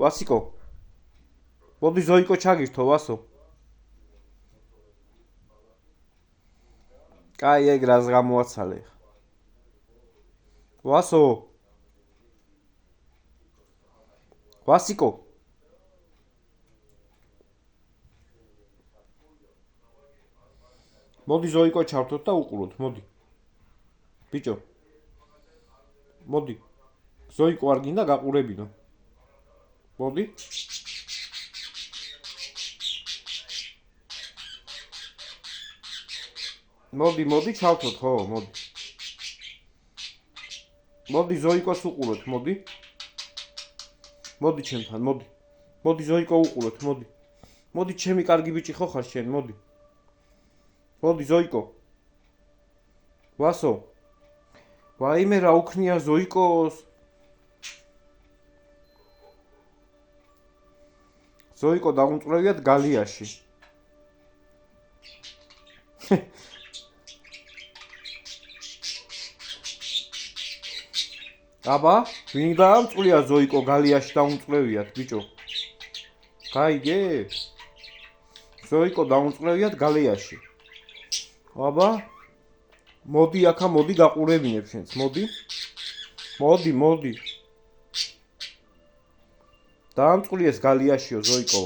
ვასიკო. მოდი ზოიკო ჩაგირთო, ვასო. კაი, ეგ რას გამოაცალე. ვასო. ვასიკო. მოდი ზოიკო ჩავთოთ და უყუროთ, მოდი. ბიჭო. მოდი. ზოიკო არ გინდა გაყურებინო. მოდი. მოდი, ჩავთოთ, ხო, მოდი. მოდი ზოიკოს უყუროთ, მოდი. მოდი ჩემთან, მოდი. მოდი ზოიკო უყუროთ, მოდი. მოდი ჩემი კარგი ბიჭი ხო ხარ შენ, მოდი. მოდი ზოიკო. ვასო. ვაიმე რა უქნია ზოიკოს. ზოიკო დაუმწვრევიათ გალიაში. აბა, ვინ დაამწვრია ზოიკო გალიაში დაუმწვრევიათ, ბიჭო? გაიგე? ზოიკო დაუმწვრევიათ გალიაში. აბა, მოდი აქა, მოდი გაყურებინებ შენც, მოდი. მოდი. დაამწვრიეს გალიაშიო ზოიკო.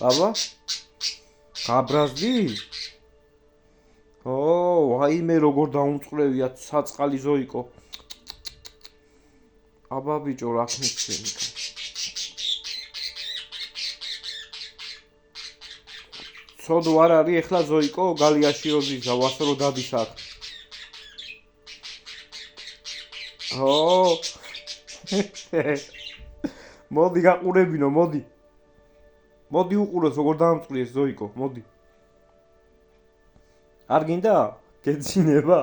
აბა, გაბრაზდი? ო, ვაიმე როგორ დაუმწვრევიათ საწყალი ზოიკო. აბა ბიჭო, რა ხნის შენი? ცოდო არ არის ეხლა ზოიკო გალიაში როზიზა ვასო რო დადის აქ. ო. მოდი გაყურებინო, მოდი. მოდი უყუროთ როგორ დაამწვრიეს ზოიკო, მოდი. არ გინდა? გეძინება?